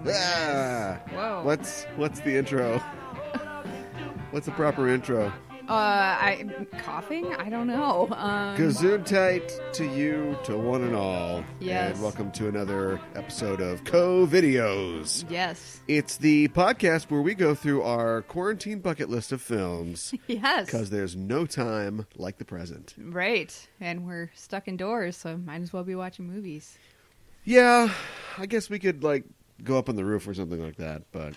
my goodness. Whoa. What's the intro? What's the proper intro? Coughing? I don't know. Gesundheit to you, to one and all. Yes. And welcome to another episode of COVideos. Yes. It's the podcast where we go through our quarantine bucket list of films. Yes. Because there's no time like the present. Right. And we're stuck indoors, so might as well be watching movies. Yeah, I guess we could, go up on the roof or something like that, but...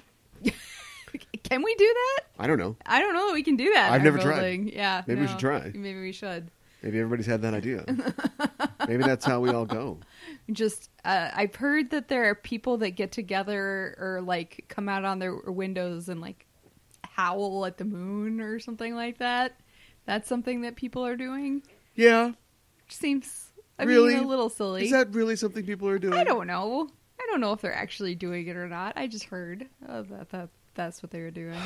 Can we do that? I don't know. I don't know that we can do that. I've in never our tried. building. Yeah. Maybe we should try. Maybe we should. Maybe everybody's had that idea. Maybe that's how we all go. Just, I've heard that there are people that get together or, come out on their windows and, howl at the moon or something like that. That's something that people are doing. Yeah. Seems, Really? a little silly. Is that really something people are doing? I don't know. I don't know if they're actually doing it or not. I just heard that that's what they were doing.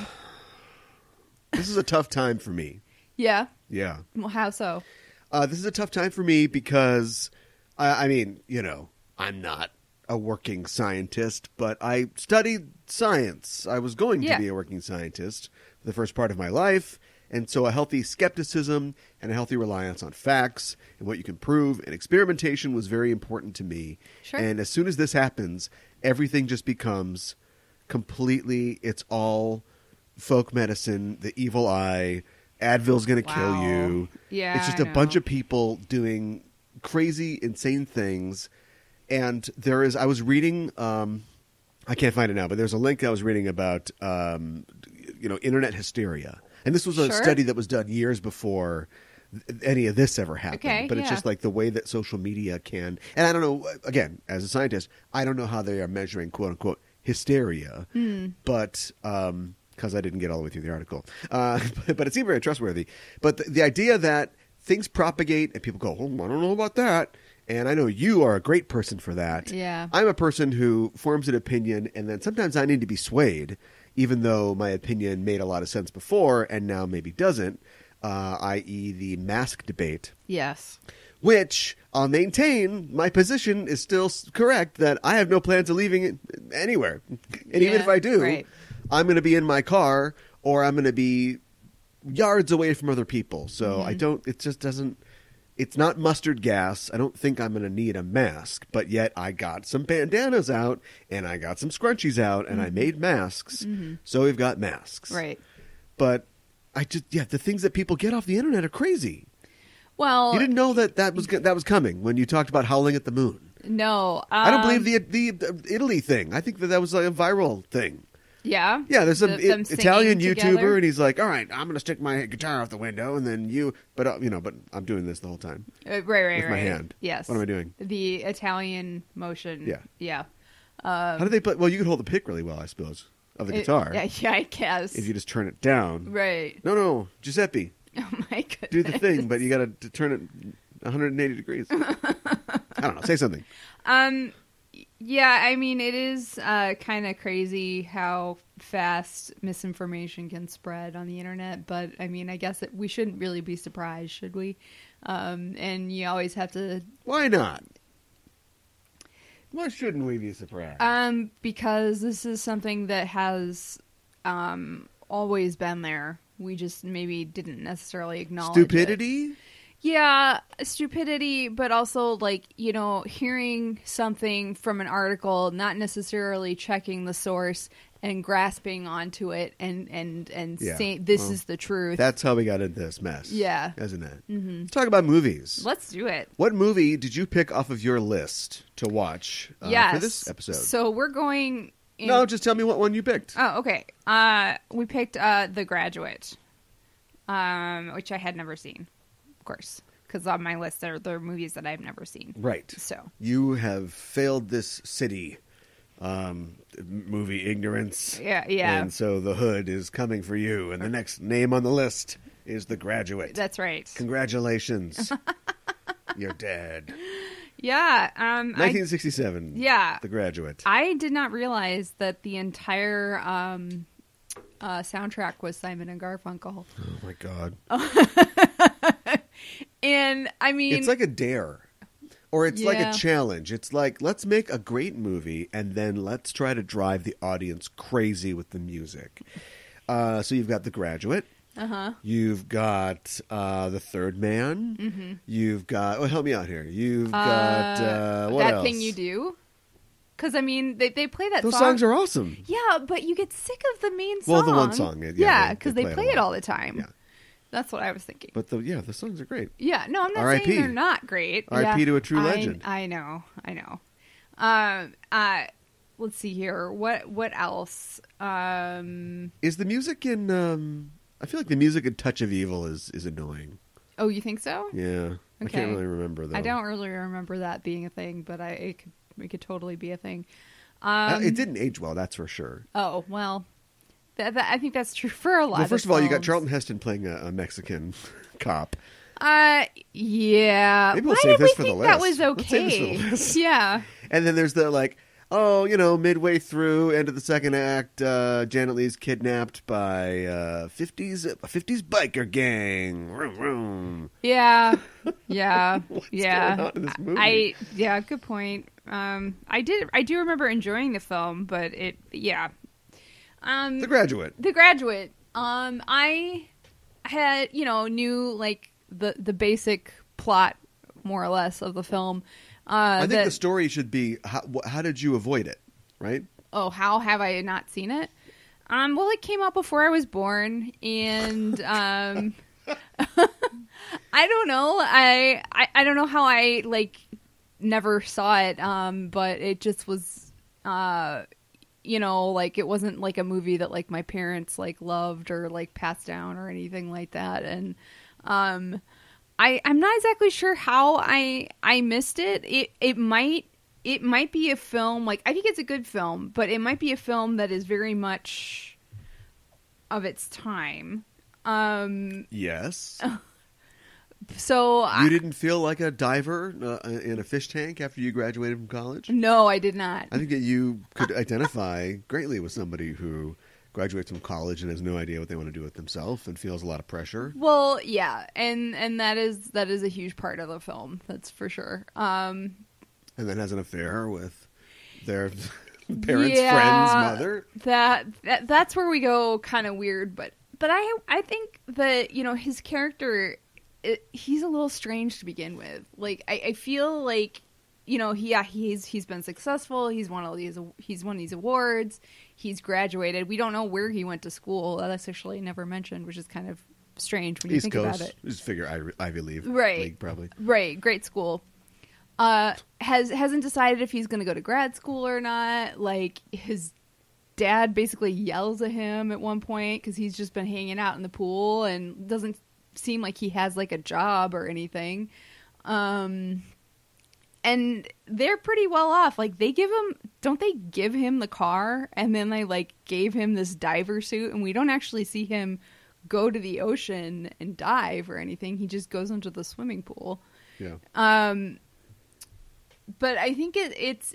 This is a tough time for me. Yeah? Yeah. Well, how so? This is a tough time for me because, I'm not a working scientist, but I studied science. I was going to be a working scientist for the first part of my life, and so a healthy skepticism and a healthy reliance on facts and what you can prove and experimentation was very important to me. Sure. And as soon as this happens, everything just becomes completely, it's all folk medicine, the evil eye, Advil's going to kill you. Yeah, it's just a bunch of people doing crazy, insane things. And I was reading, I can't find it now, but there's a link I was reading about, internet hysteria. And this was a study that was done years before any of this ever happened. Okay, but it's just the way that social media can, and I don't know, again, as a scientist, I don't know how they are measuring quote unquote hysteria, but, because I didn't get all the way through the article. But it seemed very trustworthy. But the idea that things propagate and people go, oh, I don't know about that. And I know you are a great person for that. Yeah. I'm a person who forms an opinion, and then sometimes I need to be swayed, even though my opinion made a lot of sense before and now maybe doesn't, i.e. the mask debate. Yes. Which I'll maintain my position is still correct, that I have no plans of leaving it anywhere. And even if I do, I'm going to be in my car or I'm going to be yards away from other people. So it's not mustard gas. I don't think I'm going to need a mask, but yet I got some bandanas out and I got some scrunchies out and I made masks. So we've got masks. Right. But the things that people get off the internet are crazy. Well, you didn't know that was coming when you talked about howling at the moon. No. I don't believe the Italy thing. I think that was a viral thing. Yeah? Yeah, there's some Italian YouTuber, together. and he's like, all right, I'm going to stick my guitar out the window, and then you... But I'm doing this the whole time. Right. With my hand. Yes. What am I doing? The Italian motion. Yeah. Yeah. How do they play? Well, you could hold the pick really well, I suppose, of the guitar. Yeah, I guess. If you just turn it down. Right. No, Giuseppe. Oh, my goodness. Do the thing, but you got to turn it 180 degrees. I don't know. Say something. Yeah, it is kind of crazy how fast misinformation can spread on the internet, but I guess we shouldn't really be surprised, should we? And you always have to... Why not? Why shouldn't we be surprised? Because this is something that has always been there. We just maybe didn't necessarily acknowledge Stupidity? It. Yeah, stupidity, but also hearing something from an article, not necessarily checking the source and grasping onto it and saying this is the truth. That's how we got into this mess. Yeah. Isn't it? Mm-hmm. Let's talk about movies. Let's do it. What movie did you pick off of your list to watch for this episode? So we're going... No, just tell me what one you picked. Oh, okay. We picked The Graduate, which I had never seen, of course, because on my list there are movies that I've never seen. Right. So you have failed this city. Movie ignorance. Yeah. And so The Hood is coming for you, and the next name on the list is The Graduate. That's right. Congratulations. You're dead. Yeah. 1967. Yeah. The Graduate. I did not realize that the entire soundtrack was Simon and Garfunkel. Oh, my God. And, It's like a dare. Or it's like a challenge. It's like, let's make a great movie and then let's try to drive the audience crazy with the music. So you've got The Graduate. Uh-huh. You've got The Third Man. Mm-hmm. You've got... Well, help me out here. You've got... what That else? Thing You Do? Because, I mean, they play that Those song. Those songs are awesome. Yeah, but you get sick of the main song. Well, the one song. Yeah, because they play it all the time. Yeah. That's what I was thinking. But the songs are great. Yeah, no, I'm not R.I.P. saying they're not great. R.I.P. to a true legend. I know. Let's see here. What else? Is the music in... I feel like the music in Touch of Evil is annoying. Oh, you think so? Yeah. Okay. I can't really remember, though. I don't really remember that being a thing, but it could totally be a thing. It didn't age well, that's for sure. Oh, well... I think that's true for a lot of Well, first of all, films. you got Charlton Heston playing a Mexican cop. Yeah. Maybe we'll Why save did this we for the think list. that was okay? Let's save this for the list. Yeah. And then there's the, like, midway through, end of the second act, Janet Leigh's kidnapped by a 50s biker gang. Vroom, vroom. Yeah. Yeah. What's yeah. going on in this movie? Good point. I do remember enjoying the film, but The Graduate. I had, knew like the basic plot more or less of the film. I think the story should be how did you avoid it, right? Oh, how have I not seen it? Well, it came out before I was born, and I don't know. I don't know how I like never saw it. But it just was. Like it wasn't like a movie that like my parents like loved or like passed down or anything like that. And I'm not exactly sure how I missed it. It might be a film, like I think it's a good film, but it might be a film that is very much of its time. Yes. So you didn't feel like a diver in a fish tank after you graduated from college? No, I did not. I think that you could identify greatly with somebody who graduates from college and has no idea what they want to do with themselves and feels a lot of pressure. Well, yeah, and that is a huge part of the film. That's for sure. And then has an affair with their parents' friend's mother. That's where we go kind of weird, but I think that his character. He's a little strange to begin with. Like I feel like he's been successful. He's won these awards. He's graduated. We don't know where he went to school. That's actually never mentioned, which is kind of strange when you think about it. Just figure Ivy League, right? Probably right. Great school. Hasn't decided if he's going to go to grad school or not. Like his dad basically yells at him at one point because he's just been hanging out in the pool and doesn't seem like he has like a job or anything. And they're pretty well off. Like don't they give him the car and then they like gave him this diver suit and we don't actually see him go to the ocean and dive or anything. He just goes into the swimming pool. Yeah. But I think it's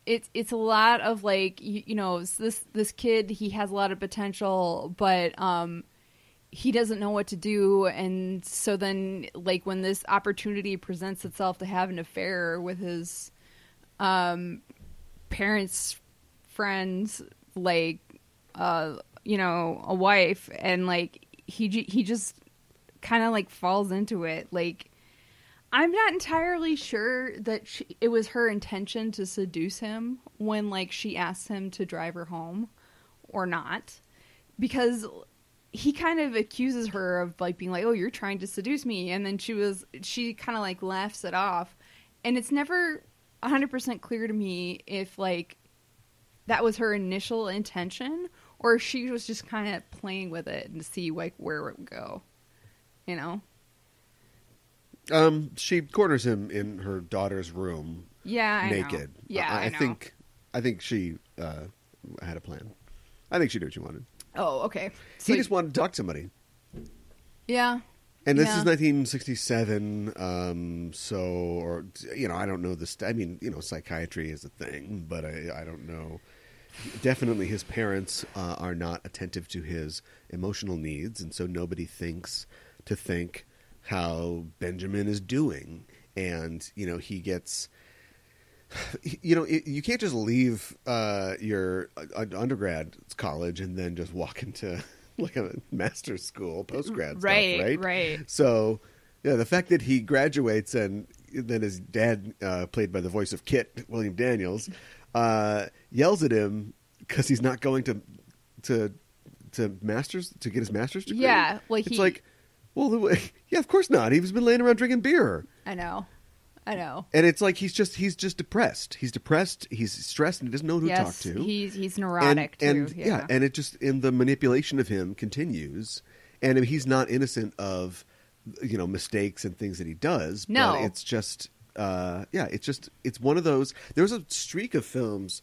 a lot of like, this kid, he has a lot of potential, but, he doesn't know what to do, and so then like when this opportunity presents itself to have an affair with his parents' friends, like a wife, and like he just kind of like falls into it. Like I'm not entirely sure that it was her intention to seduce him when like she asked him to drive her home or not, because he kind of accuses her of like being like, oh, you're trying to seduce me. And then she kind of like laughs it off. And it's never 100% clear to me if like that was her initial intention or if she was just kind of playing with it and to see like where it would go, She corners him in her daughter's room. Yeah, I naked. Know. Yeah, I know. I think she had a plan. I think she knew what she wanted. Oh, okay. So he just wanted to talk to somebody. Yeah. And this is 1967, I don't know this. I mean, psychiatry is a thing, but I don't know. Definitely his parents are not attentive to his emotional needs, and so nobody thinks how Benjamin is doing. and he gets. You can't just leave your undergrad college and then just walk into like a master's school, postgrad stuff, right? Right. So, the fact that he graduates and then his dad, played by the voice of Kit, William Daniels, yells at him because he's not going to masters to get his master's degree. Yeah, well, yeah, of course not. He's been laying around drinking beer. I know. And it's like he's just depressed. He's depressed. He's stressed, and he doesn't know who to talk to. He's neurotic too. And it just the manipulation of him continues. And he's not innocent of mistakes and things that he does. No, but it's just it's one of those. There was a streak of films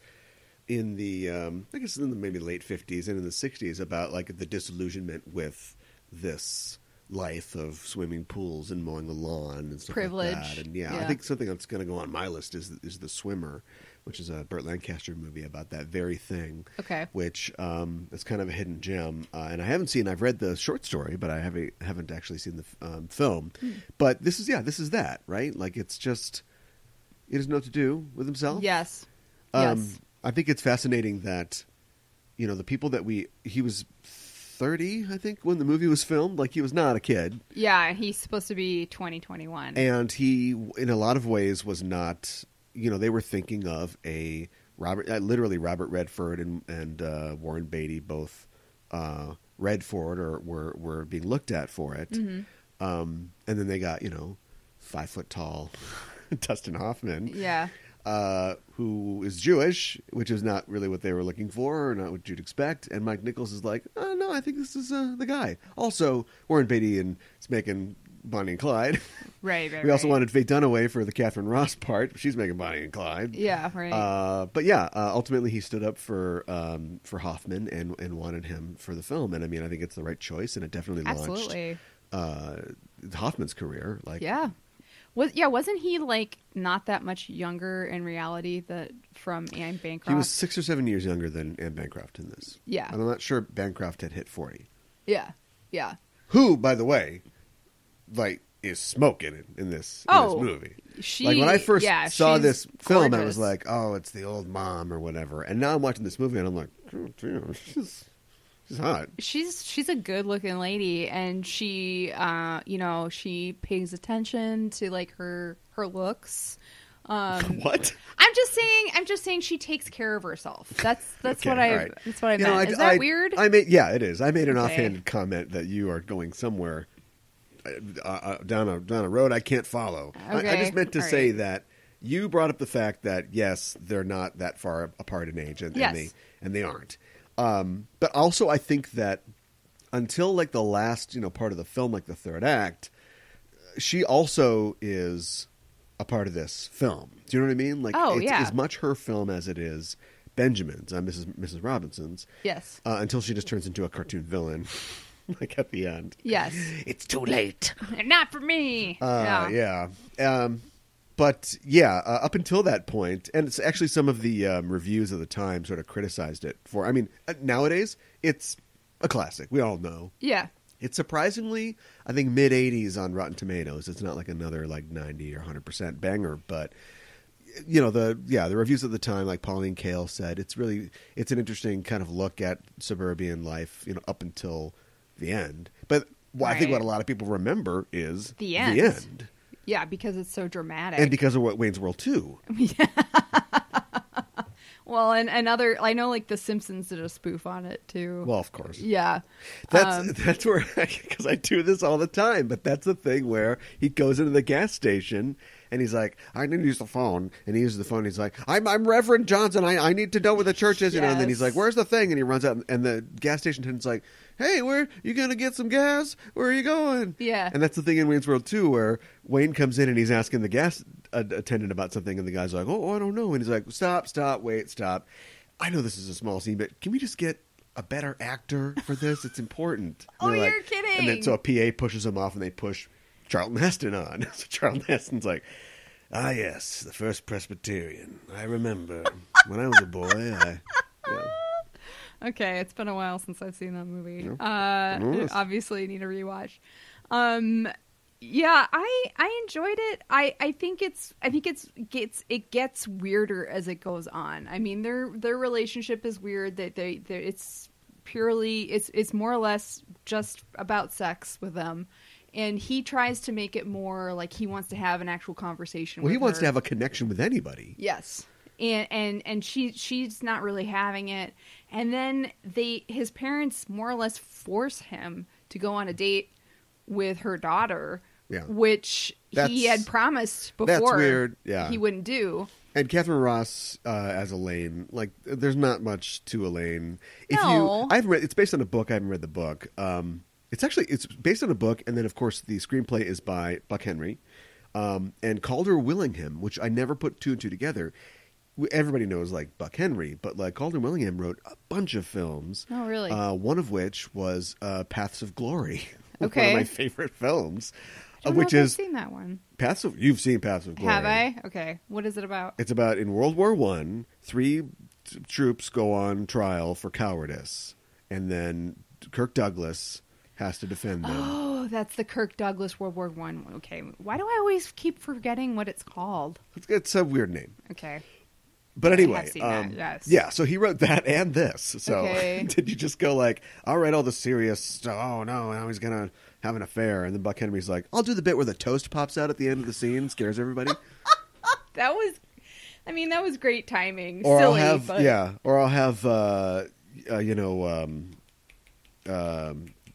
in the I guess in the maybe late 50s and in the 60s about like the disillusionment with this life of swimming pools and mowing the lawn and stuff privilege. Like that. And I think something that's going to go on my list is The Swimmer, which is a Burt Lancaster movie about that very thing. Okay. Which is kind of a hidden gem, and I haven't seen. I've read the short story, but I haven't actually seen the film. But this is that, right? Like it's just he doesn't know what to do with himself. Yes. Yes. I think it's fascinating that the people that he was 30, I think, when the movie was filmed. Like, he was not a kid. Yeah, he's supposed to be 21. And he, in a lot of ways, was not, they were thinking of a literally Robert Redford and Warren Beatty both read for it or were being looked at for it. Mm-hmm. And then they got, 5 foot tall Dustin Hoffman. Yeah. Who is Jewish, which is not really what they were looking for, or not what you'd expect. And Mike Nichols is like, oh, no, I think this is the guy. Also, Warren Beatty is making Bonnie and Clyde. Right. We also wanted Faye Dunaway for the Catherine Ross part. She's making Bonnie and Clyde. Yeah, right. But ultimately he stood up for Hoffman and wanted him for the film. And I mean, I think it's the right choice, and it definitely launched Hoffman's career. Yeah. Wasn't he like not that much younger in reality from Anne Bancroft? He was 6 or 7 years younger than Anne Bancroft in this. Yeah. And I'm not sure Bancroft had hit 40. Yeah. Who, by the way, is smoking in this movie. When I first saw this film, gorgeous. I was like, oh, it's the old mom or whatever. And now I'm watching this movie and I'm like, oh, damn, she's hot. She's a good looking lady, and she she pays attention to like her looks. What? I'm just saying she takes care of herself. That's okay, what I right. that's what I meant. Is that weird? It is. I made an offhanded comment that you are going somewhere down a road I can't follow. Okay. I just meant to say that you brought up the fact that yes, they're not that far apart in age, and they aren't. But also, I think that until like the last, part of the film, like the third act, she also is a part of this film. Do you know what I mean? Like, it's as much her film as it is Benjamin's, Mrs. Robinson's. Yes. Until she just turns into a cartoon villain, like at the end. Yes. It's too late. Not for me. Yeah. But up until that point, and it's actually some of the reviews of the time sort of criticized it for. I mean, nowadays it's a classic. We all know. Yeah. It's surprisingly, I think, mid 80s on Rotten Tomatoes. It's not like another like 90 or 100% banger, but the reviews at the time, like Pauline Kael said, it's an interesting kind of look at suburban life, up until the end. But I think what a lot of people remember is the end. Yeah, because it's so dramatic. And because of what Wayne's World 2. Yeah. Well, and another, I know like The Simpsons did a spoof on it too. Well, of course. Yeah. That's where, because I do this all the time, but that's the thing where he goes into the gas station and he's like, I need to use the phone. And he uses the phone. And he's like, I'm Reverend Johnson. I need to know where the church is. And then he's like, where's the thing? And he runs out and the gas station attendant's like, hey, where you going to get some gas? Where are you going? Yeah. And that's the thing in Wayne's World 2 where Wayne comes in and he's asking the gas attendant about something. And the guy's like, oh, I don't know. And he's like, stop, wait, stop. I know this is a small scene, but can we just get a better actor for this? It's important. You're kidding. And then so a PA pushes him off and they push Charlton Heston on. So Charlton Heston's like, ah, yes, the First Presbyterian. I remember when I was a boy. Okay, it's been a while since I've seen that movie. Yeah. Obviously, need a rewatch. Yeah, I enjoyed it. I think it gets weirder as it goes on. I mean, their relationship is weird. That it's purely it's more or less just about sex with them, and he tries to make it more like he wants to have an actual conversation. Well, with he wants her. to have a connection with anybody. Yes. And she's not really having it. And then his parents more or less force him to go on a date with her daughter, which he had promised before. That's weird. Yeah. He wouldn't do. And Catherine Ross as Elaine, like, there's not much to Elaine. It's based on a book. I haven't read the book. It's based on a book, and then of course the screenplay is by Buck Henry, and Calder Willingham, which I never put two and two together. Everybody knows like Buck Henry, but like Calder Willingham wrote a bunch of films. Oh, really? One of which was Paths of Glory. Okay. One of my favorite films. I don't know if I've seen that one. You've seen Paths of Glory. Have I? Okay. What is it about? It's about in World War I, 3 troops go on trial for cowardice, and then Kirk Douglas has to defend them. Oh, that's the Kirk Douglas World War I. Okay. Why do I always keep forgetting what it's called? It's a weird name. Okay. But anyway, yes. Yeah, so he wrote that and this. So okay. Did you just go like, I'll write all the serious stuff. Oh, no, now he's going to have an affair. And then Buck Henry's like, I'll do the bit where the toast pops out at the end of the scene, scares everybody. That was great timing. Or Silly, I'll have, but... or I'll have,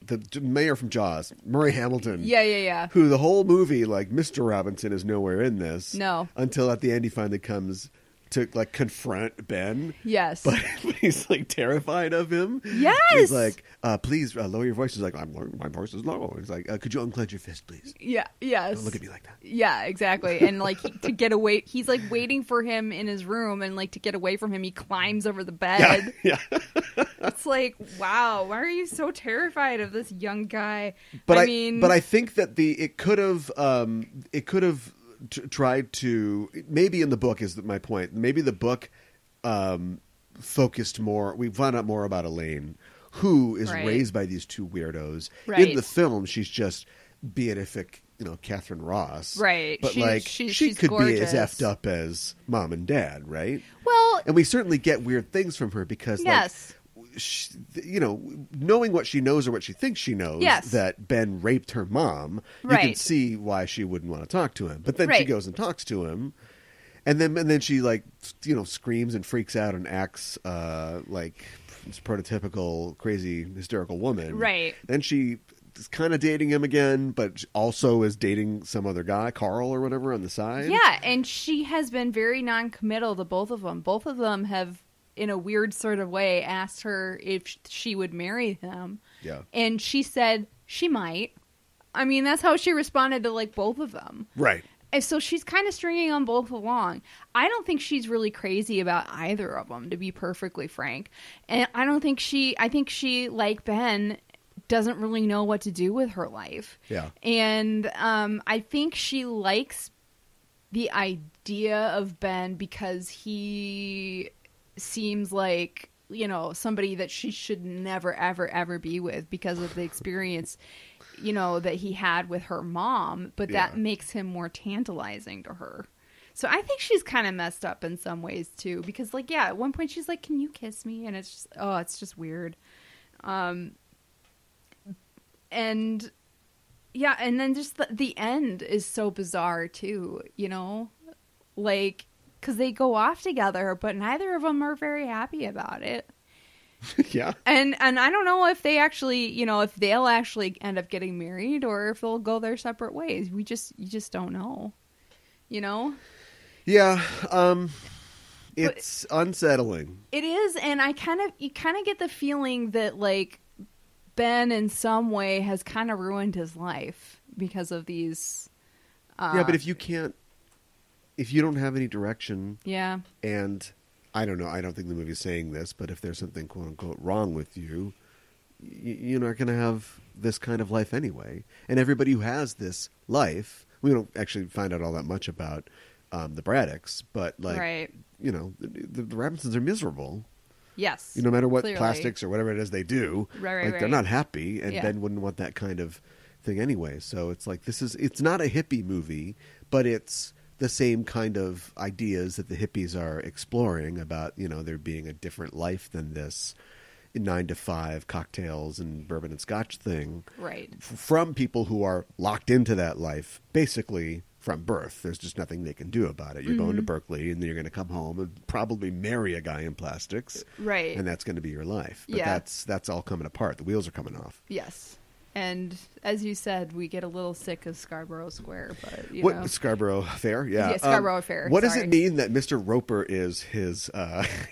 the mayor from Jaws, Murray Hamilton. Yeah. Who the whole movie, like, Mr. Robinson is nowhere in this. No. Until at the end he finally comes to like confront Ben. Yes. But he's like terrified of him. Yes. He's like, please lower your voice. He's like, my voice is low. He's like, could you unclench your fist, please? Yeah. Yes. Don't look at me like that. Yeah, exactly. And like to get away, he's like waiting for him in his room, and like to get away from him, he climbs over the bed. Yeah. It's like, wow, why are you so terrified of this young guy? But I think that it could have tried to, maybe in the book is my point. Maybe the book focused more. We found out more about Elaine, who is raised by these two weirdos. Right. In the film, she's just beatific, Catherine Ross. Right. But she could gorgeous. be as effed up as mom and dad, right? Well, and we certainly get weird things from her because, yes. Knowing what she knows or what she thinks she knows, that Ben raped her mom, you can see why she wouldn't want to talk to him. But then she goes and talks to him, and then she screams and freaks out and acts like this prototypical crazy hysterical woman. Right. Then she is kind of dating him again, but also is dating some other guy, Carl or whatever, on the side. Yeah, and she has been very non-committal to both of them. Both of them have, in a weird sort of way, asked her if she would marry him. Yeah. And she said she might. I mean, that's how she responded to, like, both of them. Right. And so she's kind of stringing them both along. I don't think she's really crazy about either of them, to be perfectly frank. And I think she, like Ben, doesn't really know what to do with her life. Yeah. And I think she likes the idea of Ben because he seems like, somebody that she should never, ever, ever be with because of the experience, that he had with her mom. But that makes him more tantalizing to her. So I think she's kind of messed up in some ways too, because at one point she's like, "Can you kiss me?" And it's just weird. And then just the end is so bizarre too, because they go off together, but neither of them are very happy about it. Yeah. And I don't know if they actually, if they'll actually end up getting married or if they'll go their separate ways. You just don't know, Yeah. It's unsettling. It is. And you kind of get the feeling that Ben in some way has kind of ruined his life because of these. Yeah. But if you don't have any direction. Yeah. And I don't know. I don't think the movie's saying this, but if there's something "quote unquote" wrong with you, you're not going to have this kind of life anyway. And everybody who has this life, we don't actually find out all that much about the Braddocks, but the Robinsons are miserable. Yes. No matter what clearly. plastics or whatever it is they do, right. they're not happy, and Yeah. Ben wouldn't want that kind of thing anyway. So it's like it's not a hippie movie, but it's the same kind of ideas that the hippies are exploring about, there being a different life than this 9 to 5 cocktails and bourbon and scotch thing. Right. From people who are locked into that life, basically from birth. There's just nothing they can do about it. You're going to Berkeley, and then you're going to come home and probably marry a guy in plastics. Right. And that's going to be your life. But that's all coming apart. The wheels are coming off. Yes. And as you said, we get a little sick of Scarborough Square, but what Scarborough Fair? Yeah, Scarborough Fair. What does it mean that Mr. Roper is his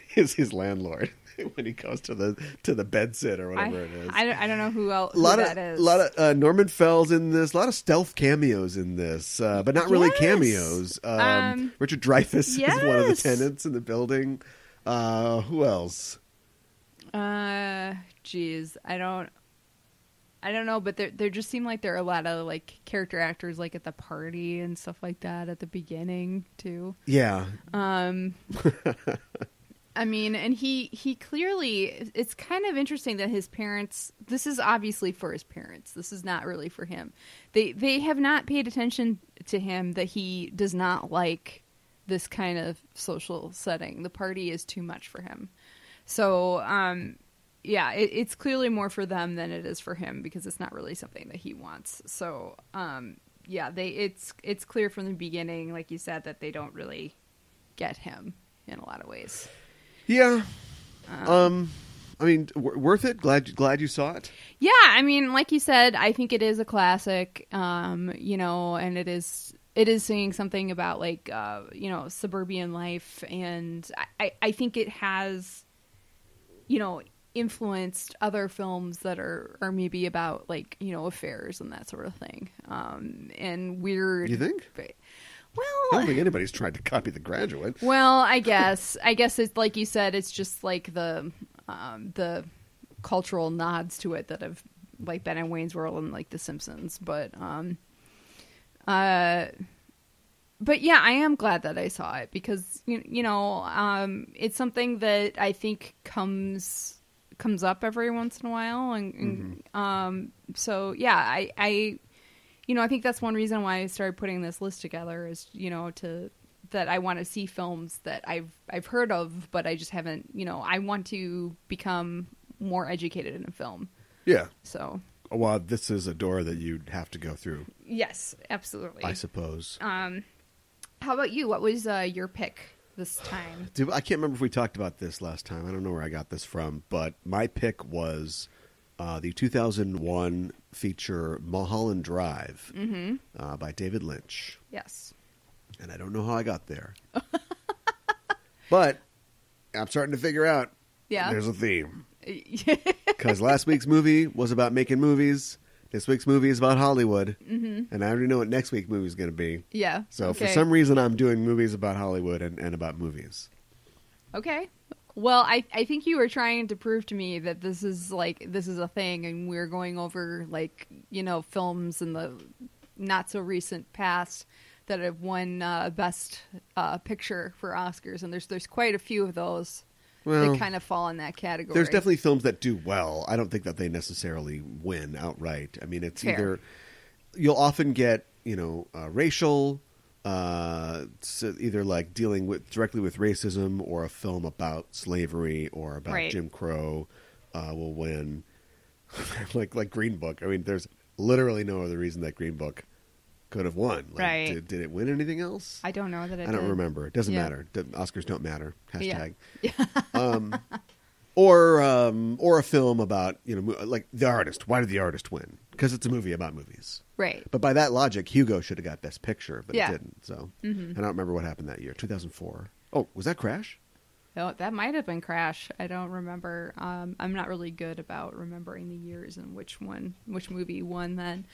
his landlord when he goes to the bed sit or whatever it is? I don't know who that is. A lot of Norman Fell's in this. A lot of stealth cameos in this, but not really cameos. Richard Dreyfuss is one of the tenants in the building. Who else? Geez, I don't know, but there just seem like there are a lot of like character actors like at the party and stuff like that at the beginning too. Yeah. I mean, and he clearly, it's kind of interesting that his parents, this is obviously for his parents. This is not really for him. They have not paid attention to him that he does not like this kind of social setting. The party is too much for him. So, yeah, it's clearly more for them than it is for him because it's not really something that he wants. So, yeah, it's clear from the beginning, like you said, that they don't really get him in a lot of ways. Yeah. I mean, worth it? Glad you saw it? Yeah, I mean, like you said, I think it is a classic, and it is saying something about like, suburban life. And I think it has, influenced other films that are maybe about like, affairs and that sort of thing. And weird. You think? Well, I don't think anybody's tried to copy The Graduate. Well, I guess it's like you said, it's just like the cultural nods to it that have like been in Wayne's World and like The Simpsons, but yeah, I am glad that I saw it because it's something that I think comes up every once in a while, and so yeah, I think that's one reason why I started putting this list together is, that I want to see films that I've heard of, but I just haven't, I want to become more educated in a film. Yeah. So. Well, this is a door that you'd have to go through. Yes, absolutely. I suppose. How about you? What was your pick this time? I can't remember if we talked about this last time. I don't know where I got this from, but my pick was the 2001 feature Mulholland Drive by David Lynch. Yes. And I don't know how I got there. But I'm starting to figure out there's a theme. Because last week's movie was about making movies. This week's movie is about Hollywood. And I already know what next week's movie is going to be. Yeah. So for some reason, I'm doing movies about Hollywood and about movies. Okay. Well, I think you were trying to prove to me that this is a thing, and we're going over films in the not so recent past that have won Best Picture for Oscars, and there's quite a few of those that kind of fall in that category. There's definitely films that do well. I don't think that they necessarily win outright. I mean, it's either you'll often get racial. So either like dealing directly with racism, or a film about slavery or about Jim Crow will win. like Green Book. I mean, there's literally no other reason that Green Book could have won. Did it win anything else? I don't know that it did. I don't remember. It doesn't matter. The Oscars don't matter. Hashtag. Yeah. Or a film about like The Artist. Why did The Artist win? Because it's a movie about movies. Right. But by that logic, Hugo should have got Best Picture, but it didn't. So I don't remember what happened that year. 2004. Oh, was that Crash? Oh, that might have been Crash. I don't remember. I'm not really good about remembering the years and which movie won then.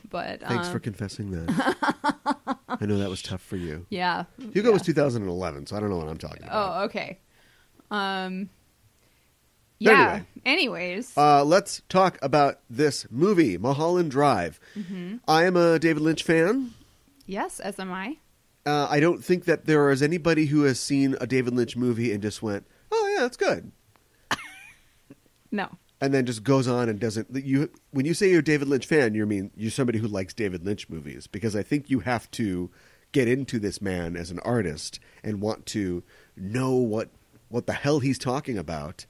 But thanks for confessing that. I know that was tough for you. Yeah. Hugo was 2011, so I don't know what I'm talking about. Oh, okay. Yeah. Anyways. Let's talk about this movie, Mulholland Drive. I am a David Lynch fan. Yes, as am I. I don't think that there is anybody who has seen a David Lynch movie and just went, "Oh yeah, that's good." No. and then just goes on and doesn't. When you say you're a David Lynch fan, you're somebody who likes David Lynch movies, because I think you have to get into this man as an artist and want to know what the hell he's talking about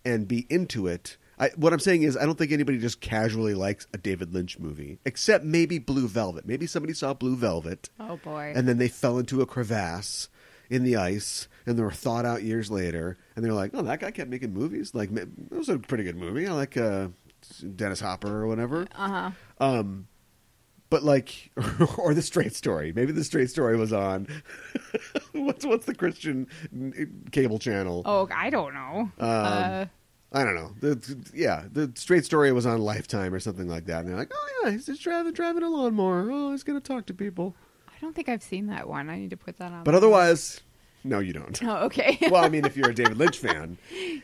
and be into it. What I'm saying is, I don't think anybody just casually likes a David Lynch movie, except maybe Blue Velvet. Maybe somebody saw Blue Velvet. Oh, boy. And then they fell into a crevasse in the ice, and they were thawed out years later, and they're like, oh, that guy kept making movies? Like, it was a pretty good movie. I like Dennis Hopper or whatever. Uh-huh. But like, or The Straight Story. Maybe The Straight Story was on. what's the Christian cable channel? Oh, I don't know. I don't know. The Straight Story was on Lifetime or something like that. And they're like, oh yeah, he's just driving a lawnmower. Oh, he's going to talk to people. I don't think I've seen that one. I need to put that on. But otherwise, no, you don't. Oh, okay. Well, I mean, if you're a David Lynch fan.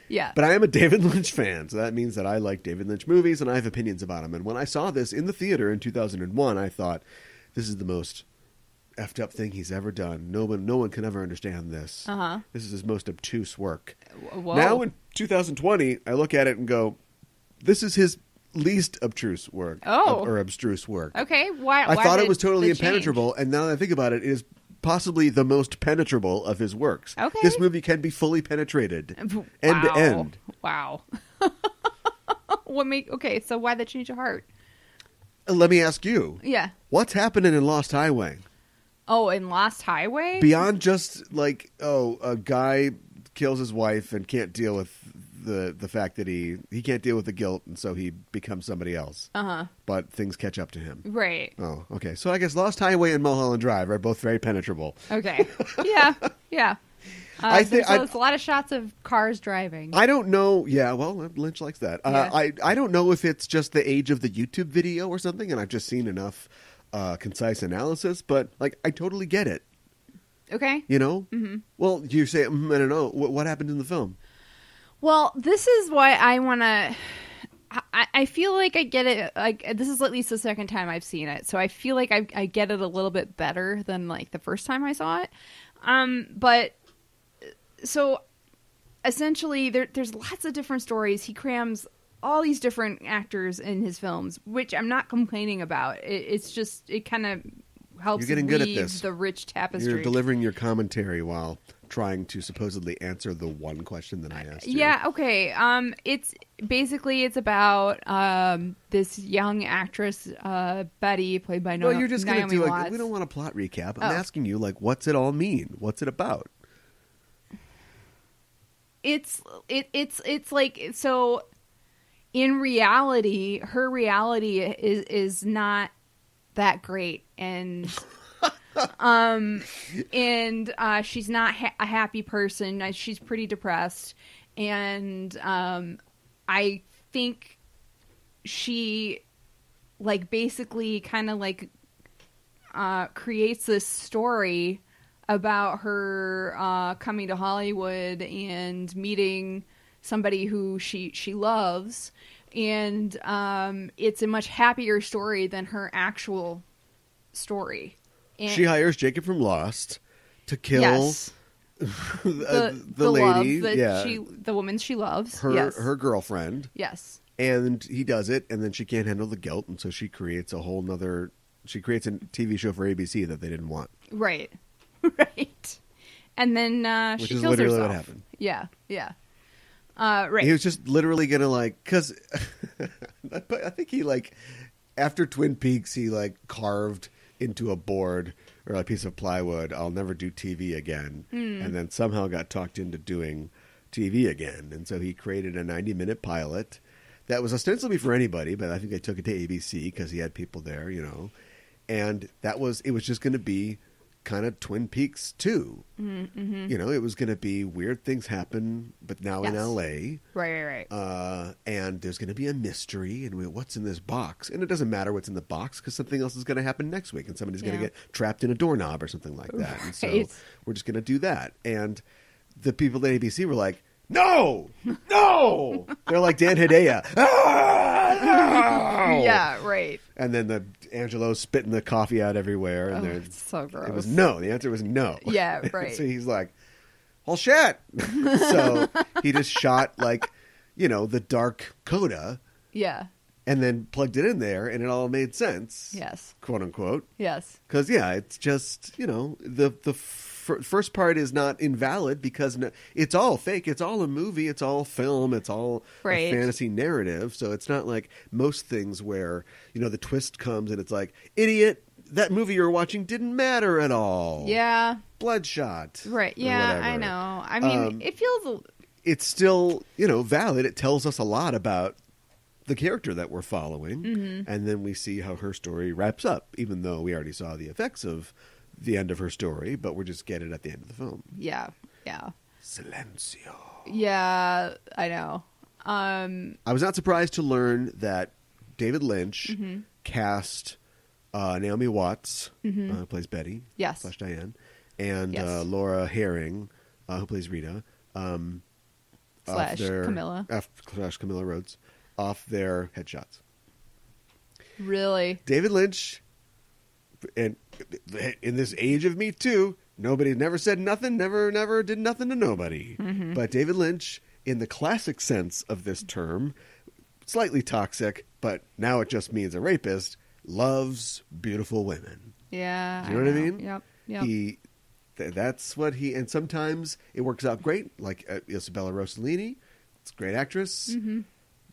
Yeah. But I am a David Lynch fan, so that means that I like David Lynch movies and I have opinions about them. And when I saw this in the theater in 2001, I thought, this is the most effed up thing he's ever done. No one can ever understand this. Uh-huh. This is his most obtuse work. Whoa. Now in 2020, I look at it and go, this is his least obtruse work. Or abstruse work. Okay. Why I thought it was totally impenetrable, and now that I think about it, it is possibly the most penetrable of his works. Okay. This movie can be fully penetrated end to end. Wow. Okay, so why the change of heart? Let me ask you. Yeah. What's happening in Lost Highway? Oh, in Lost Highway? Beyond just like, a guy kills his wife and can't deal with the fact that he can't deal with the guilt, and so he becomes somebody else. Uh-huh. But things catch up to him. Right. Oh, okay. So I guess Lost Highway and Mulholland Drive are both very penetrable. Okay. Yeah. There's a lot of shots of cars driving. I don't know. Yeah, well, Lynch likes that. Yeah. I don't know if it's just the age of the YouTube video or something, and I've just seen enough concise analysis, but like, I totally get it. Okay. You know? Mm-hmm. Well, you say, I don't know. What happened in the film? Well, this is why I want to... I feel like I get it. Like, this is at least the second time I've seen it, so I feel like I get it a little bit better than like the first time I saw it. But so essentially, there's lots of different stories. He crams all these different actors in his films, which I'm not complaining about. It's just, it kind of helps You're getting good at this. The rich tapestry. You're delivering your commentary while trying to supposedly answer the one question that I asked you. Yeah, okay. It's about this young actress, Betty, played by Naomi Watts. Well, you're just going to do we don't want a plot recap. I'm asking you, like, what's it all mean? What's it about? It's like, so in reality, her reality is not that great, and she's not a happy person. She's pretty depressed, and I think she like basically kind of like creates this story about her coming to Hollywood and meeting somebody who she loves, and it's a much happier story than her actual story. And she hires Jacob from Lost to kill the lady, the woman she loves, her girlfriend. Yes, and he does it, and then she can't handle the guilt, and so she creates a TV show for ABC that they didn't want. Right. Right. And then which she is kills literally herself. what happened. Yeah. Right. He was just literally gonna because I think he after Twin Peaks he carved into a board or a piece of plywood, I'll never do TV again, and then somehow got talked into doing TV again, and so he created a 90-minute pilot that was ostensibly for anybody, but I think they took it to ABC because he had people there, and it was just going to be kind of Twin Peaks 2. Mm-hmm. It was going to be weird things happen, but now in LA. Right. And there's going to be a mystery, and what's in this box? And it doesn't matter what's in the box because something else is going to happen next week, and somebody's going to get trapped in a doorknob or something like that. And so we're just going to do that. And the people at ABC were like, no! They're like Dan Hedaya. No! Yeah, right. And then Angelo's spitting the coffee out everywhere. And it's so gross. It was no. The answer was no. Yeah, right. So he's like, well, shit. So he just shot the dark coda. Yeah. And then plugged it in there, and it all made sense. Yes. Quote unquote. Yes. Because it's just the first part is not invalid because it's all fake. It's all a movie. It's all film. It's all a fantasy narrative. So it's not like most things where the twist comes and it's like, idiot, that movie you're watching didn't matter at all. Yeah. Bloodshot. Right. Yeah, I know. I mean, it feels. It's still valid. It tells us a lot about the character that we're following, and then we see how her story wraps up, even though we already saw the effects of the end of her story, but we're just getting it at the end of the film. Yeah. Yeah. Silencio. Yeah, I know. I was not surprised to learn that David Lynch cast Naomi Watts, who plays Betty, yes, / Diane, and Laura Herring, who plays Rita, / Camilla. / Camilla Rhodes, off their headshots. Really? David Lynch, and in this age of Me Too, nobody never said nothing, never did nothing to nobody. But David Lynch, in the classic sense of this term, slightly toxic, but now it just means a rapist, loves beautiful women. Yeah. Do you know what I mean? Yep. That's what he, and sometimes it works out great, like Isabella Rossellini. It's a great actress.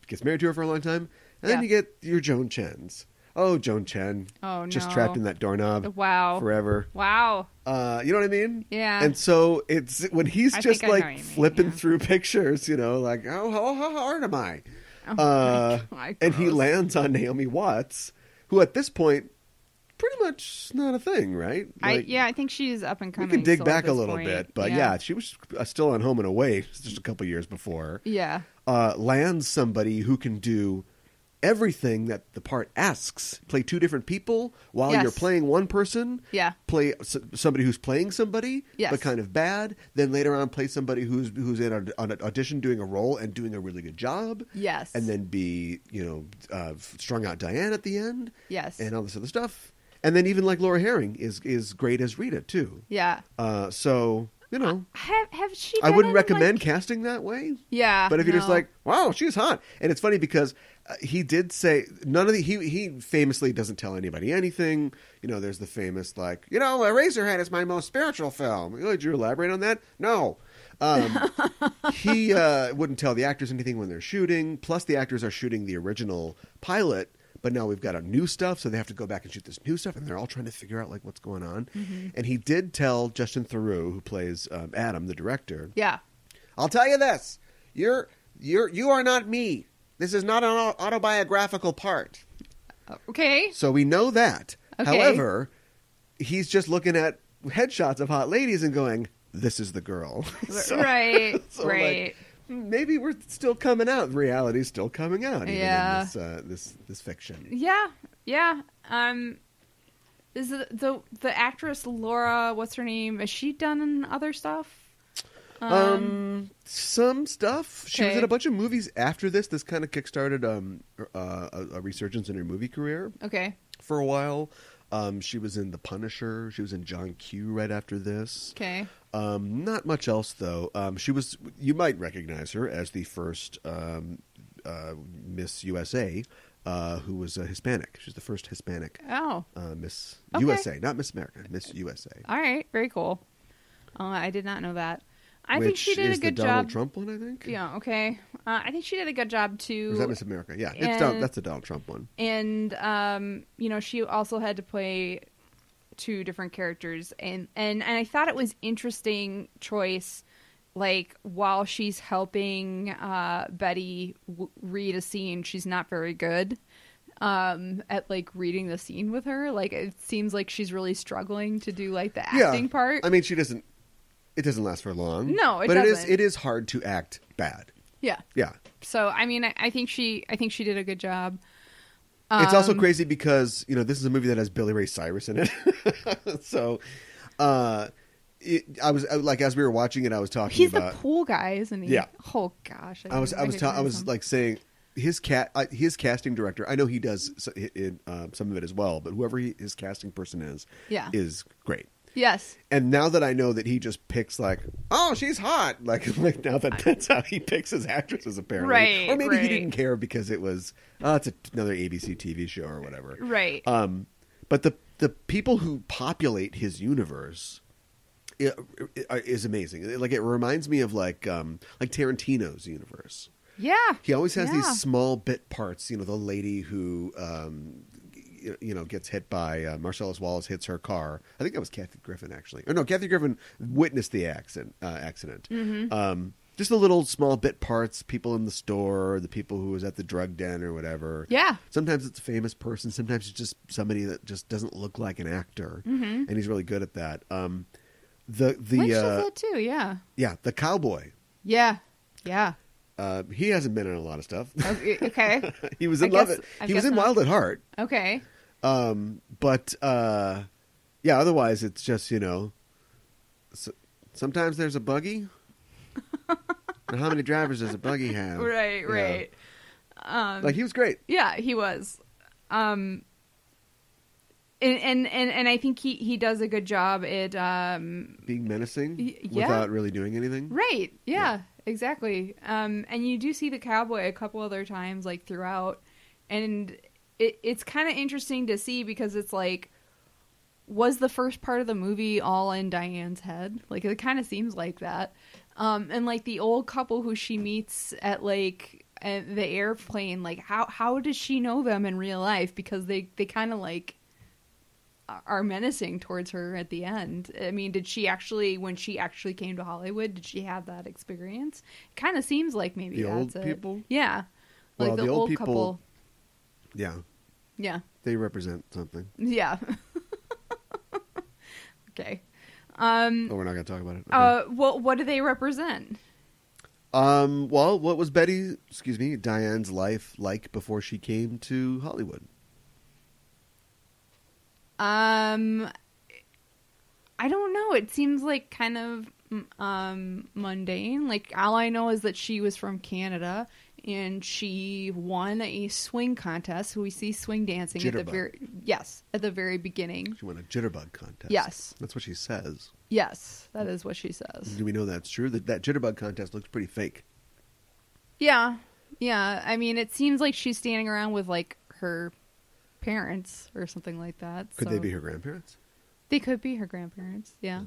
Gets married to her for a long time. And then you get your Joan Chens. Oh, Joan Chen. Oh, no. Just trapped in that doorknob. Wow. Forever. Wow. You know what I mean? Yeah. And so it's when he's just like flipping mean, through pictures, like, how hard am I? My and he lands on Naomi Watts, who at this point, pretty much not a thing, right? Like, I think she's up and coming. We can dig back a little bit, but she was still on Home and Away just a couple years before. Yeah. Lands somebody who can do everything that the part asks. Play two different people while you're playing one person. Yeah. Play somebody who's playing somebody, but kind of bad. Then later on, play somebody who's in an audition doing a role and doing a really good job. Yes. And then be strung out Diane at the end. Yes. And all this other stuff. And then even like Laura Herring is great as Rita too. Yeah. So. Have she? I wouldn't recommend casting that way. Yeah, but if you're just like, wow, she's hot, and it's funny because he did say he famously doesn't tell anybody anything. There's the famous Eraserhead is my most spiritual film. Did you elaborate on that? No. He wouldn't tell the actors anything when they're shooting. Plus, the actors are shooting the original pilot. But now we've got new stuff, so they have to go back and shoot this new stuff, and they're all trying to figure out what's going on. And he did tell Justin Theroux, who plays Adam, the director, I'll tell you this: you are not me. This is not an autobiographical part. Okay. So we know that. Okay. However, he's just looking at headshots of hot ladies and going, "This is the girl." Right. Like, maybe we're still coming out. Reality's still coming out. Even in this fiction. Yeah. Is the actress Laura? What's her name? Has she done other stuff? Some stuff. She was in a bunch of movies after this. This kind of kickstarted a resurgence in her movie career. Okay. For a while. She was in The Punisher. She was in John Q right after this. Okay. Not much else, though. You might recognize her as the first Miss USA who was Hispanic. She's the first Hispanic Miss USA. Not Miss America, Miss USA. All right. Very cool. I did not know that. I think she did a good job. Donald Trump one, I think? Yeah, okay. I think she did a good job, too. Or is that Miss America? Yeah, that's the Donald Trump one. And, she also had to play two different characters. And I thought it was interesting choice, like, while she's helping Betty read a scene, she's not very good at, like, reading the scene with her. Like, it seems like she's really struggling to do, like, the acting part. I mean, it doesn't last for long. No, but it is hard to act bad. Yeah. Yeah. So I mean, I think she did a good job. It's also crazy because this is a movie that has Billy Ray Cyrus in it. So, I was like, as we were watching it, I was talking about. He's the pool guy, isn't he? Yeah. Oh gosh. I was like saying his casting director. I know he does some of it as well, but whoever his casting person is great. Yes. And now that I know that he just picks like, oh, she's hot. Like now that's how he picks his actresses, apparently. Right. Or maybe he didn't care because it was, it's another ABC TV show or whatever. Right. But the people who populate his universe is amazing. Like it reminds me of like Tarantino's universe. Yeah. He always has these small bit parts. You know, the lady who gets hit by Marcellus Wallace hits her car. I think that was Kathy Griffin, actually. Or no, Kathy Griffin witnessed the accident. Mm-hmm. Just the little small bit parts, people in the store, the people who was at the drug den or whatever. Yeah. Sometimes it's a famous person. Sometimes it's just somebody that just doesn't look like an actor. Mm-hmm. And he's really good at that. Lynch does that too, yeah. Yeah, the cowboy. Yeah. Yeah. He hasn't been in a lot of stuff. Okay. He was in He was in Wild at Heart. Okay. But otherwise it's just, sometimes there's a buggy. And how many drivers does a buggy have? Right. Like he was great. Yeah, he was. And I think he does a good job at being menacing without really doing anything. Right. Yeah. Exactly. And you do see the cowboy a couple other times, like throughout, and it's kind of interesting to see because it's like, was the first part of the movie all in Diane's head? Like it kind of seems like that. And like the old couple who she meets at like the airplane, like how does she know them in real life? Because they kind of like are menacing towards her at the end. I mean, did she actually, when she actually came to Hollywood, did she have that experience? It kind of seems like maybe the that's old it. People. Yeah, like well, the old people, couple. Yeah. Yeah. They represent something. Yeah. Okay. But we're not going to talk about it. Okay. Well, what do they represent? Well, what was Diane's life like before she came to Hollywood? I don't know. It seems like kind of mundane. Like all I know is that she was from Canada and she won a swing contest. We see swing dancing at the very beginning. She won a jitterbug contest. Yes, that's what she says. Yes, that is what she says. Do we know that's true? That jitterbug contest looks pretty fake. Yeah. I mean, it seems like she's standing around with like her parents or something like that. Could they be her grandparents? They could be her grandparents. Yeah.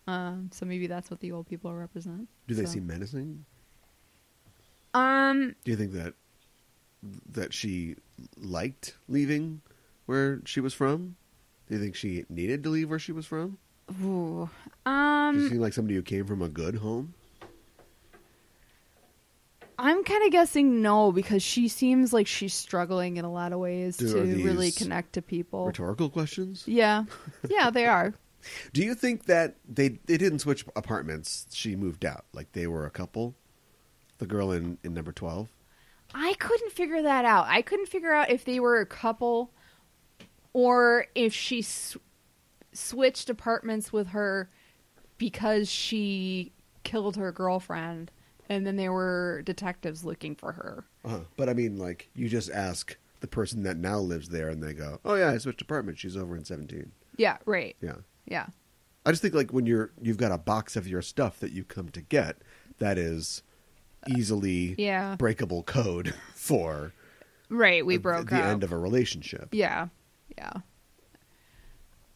So maybe that's what the old people represent. Do they seem menacing? Do you think that she liked leaving where she was from? Do you think she needed to leave where she was from? Ooh. Does she seem like somebody who came from a good home? I'm kind of guessing no, because she seems like she's struggling in a lot of ways to really connect to people. Rhetorical questions? Yeah. Yeah, they are. Do you think that they didn't switch apartments? She moved out. Like they were a couple? The girl in number 12? I couldn't figure that out. I couldn't figure out if they were a couple or if she switched apartments with her because she killed her girlfriend and then there were detectives looking for her. But I mean, like, you just ask the person that now lives there and they go, oh yeah, I switched apartments. She's over in 17. Yeah, right. Yeah. I just think like when you've got a box of your stuff that you come to get, that is easily breakable code for we broke the up. end of a relationship. Yeah.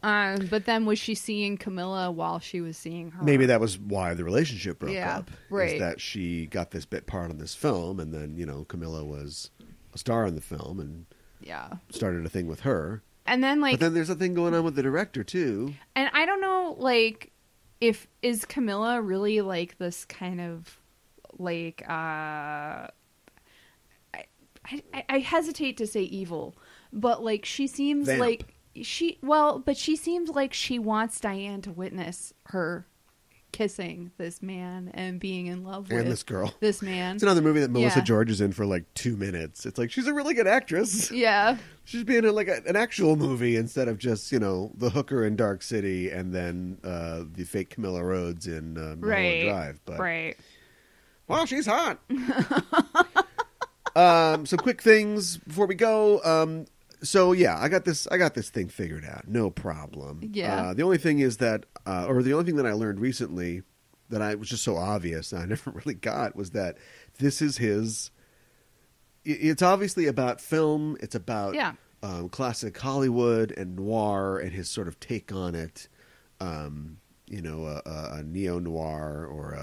But then was she seeing Camilla while she was seeing her? Maybe that was why the relationship broke up. Right. Is that she got this bit part on this film, and then Camilla was a star in the film, and started a thing with her. And then but then there's a thing going on with the director too. And I don't know, like, is Camilla really like this kind of like I hesitate to say evil, but like she seems Vamp. like she seems like she wants Diane to witness her kissing this man and being in love with this man. It's another movie that Melissa George is in for like 2 minutes. It's like she's a really good actress. Yeah, she's being in like an actual movie instead of just the hooker in Dark City and then the fake Camilla Rhodes in Mulholland Drive. But well, she's hot. Some quick things before we go. So yeah, I got this thing figured out. No problem. Yeah. The only thing is that, or the only thing that I learned recently that I was just so obvious and I never really got was that this is his. It's obviously about film. It's about classic Hollywood and noir and his sort of take on it. A neo noir or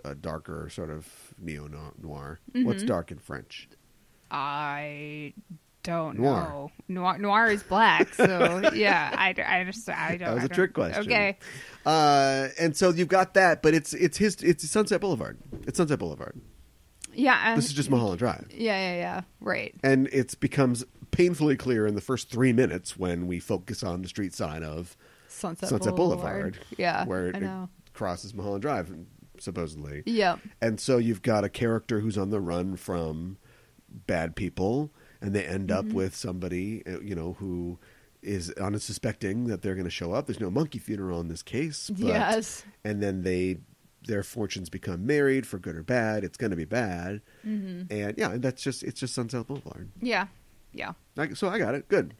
a darker sort of neo noir. Mm-hmm. What's dark in French? I don't know. Noir is black, so yeah. I don't. That was a trick question. Okay. And so you've got that, but it's Sunset Boulevard. It's Sunset Boulevard. Yeah. This is just Mulholland Drive. Yeah. Right. And it becomes painfully clear in the first 3 minutes when we focus on the street side of Sunset Boulevard. Yeah. Where it crosses Mulholland Drive, supposedly. Yeah. And so you've got a character who's on the run from bad people, and they end up with somebody, who is unsuspecting that they're going to show up. There's no monkey funeral in this case. But, yes. And then their fortunes become married for good or bad. It's going to be bad. Mm-hmm. And it's just Sunset Boulevard. Yeah. Yeah. So I got it. Good.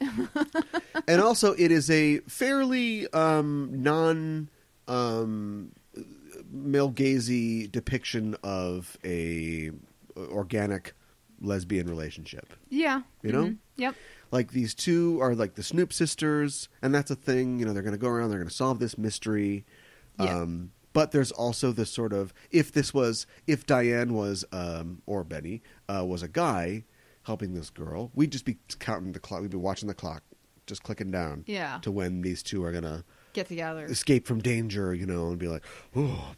And also it is a fairly male-gazy depiction of a organic lesbian relationship. Yeah. You know? Yep. Like these two are like the Snoop sisters, and that's a thing. They're going to go around, they're going to solve this mystery. Yeah. But there's also this sort of, if Diane was, or Benny, was a guy helping this girl, we'd just be counting the clock. We'd be watching the clock, just clicking down to when these two are going to get together, escape from danger, and be like, oh,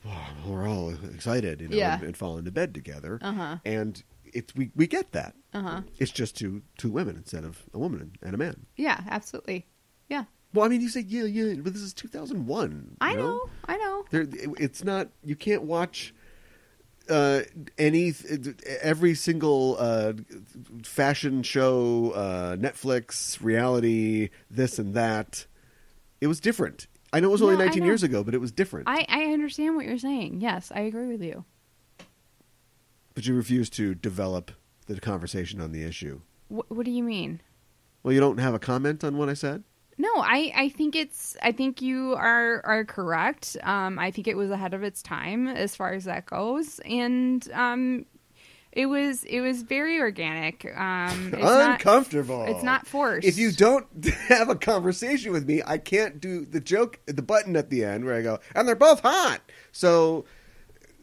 we're all excited, and fall into bed together. Uh-huh. And we get that. Uh-huh. It's just two women instead of a woman and a man. Yeah, absolutely. Yeah. Well, I mean, you say, but this is 2001. I know. It's not, you can't watch every single fashion show, Netflix, reality, this and that. It was different. I know it was only 19 years ago, but it was different. I understand what you're saying. Yes, I agree with you. But you refuse to develop the conversation on the issue. What do you mean? Well, you don't have a comment on what I said? No, I think you are correct. I think it was ahead of its time as far as that goes, and it was very organic. Uncomfortable. It's not forced. If you don't have a conversation with me, I can't do the button at the end where I go, and they're both hot. So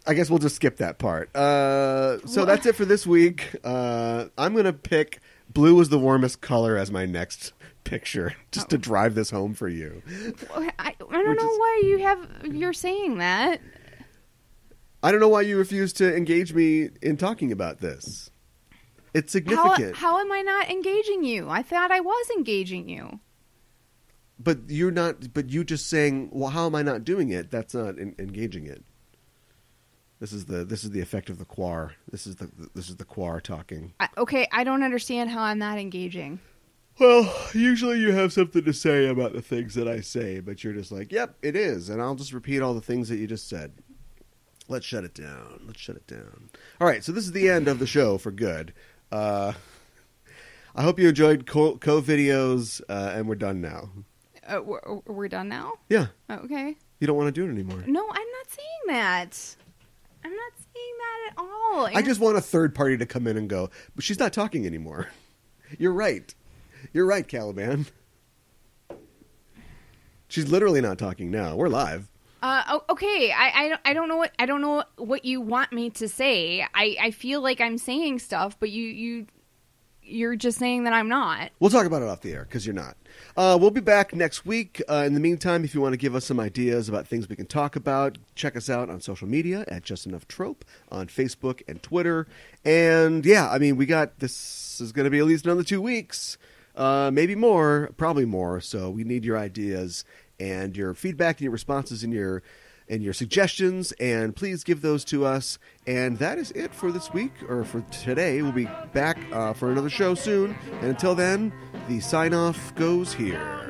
I guess we'll just skip that part. So that's it for this week. I'm going to pick blue is the warmest color as my next picture, just to drive this home for you. I don't know why you're saying that. I don't know why you refuse to engage me in talking about this. It's significant. How am I not engaging you? I thought I was engaging you. But you're not. But you just saying, "Well, how am I not doing it?" That's not engaging it. This is the effect of the Quar. This is the Quar talking. Okay, I don't understand how I'm not engaging. Well, usually you have something to say about the things that I say, but you're just like, "Yep, it is," and I'll just repeat all the things that you just said. Let's shut it down. All right, so this is the end of the show for good. I hope you enjoyed COVideos, and we're done now. We're done now? Yeah. Okay. You don't want to do it anymore. No, I'm not saying that. I'm not saying that at all. I just want a third party to come in and go, but she's not talking anymore. You're right, Caliban. She's literally not talking now. We're live. Okay. I don't know what you want me to say. I feel like I'm saying stuff, but you're just saying that I'm not. We'll talk about it off the air because you're not. We'll be back next week. In the meantime, if you want to give us some ideas about things we can talk about, check us out on social media at Just Enough Trope on Facebook and Twitter. And yeah, I mean, this is going to be at least another 2 weeks, maybe more, probably more. So we need your ideas and your feedback and your responses and your suggestions, and please give those to us. And that is it for this week, or for today. We'll be back for another show soon. And until then, the sign-off goes here.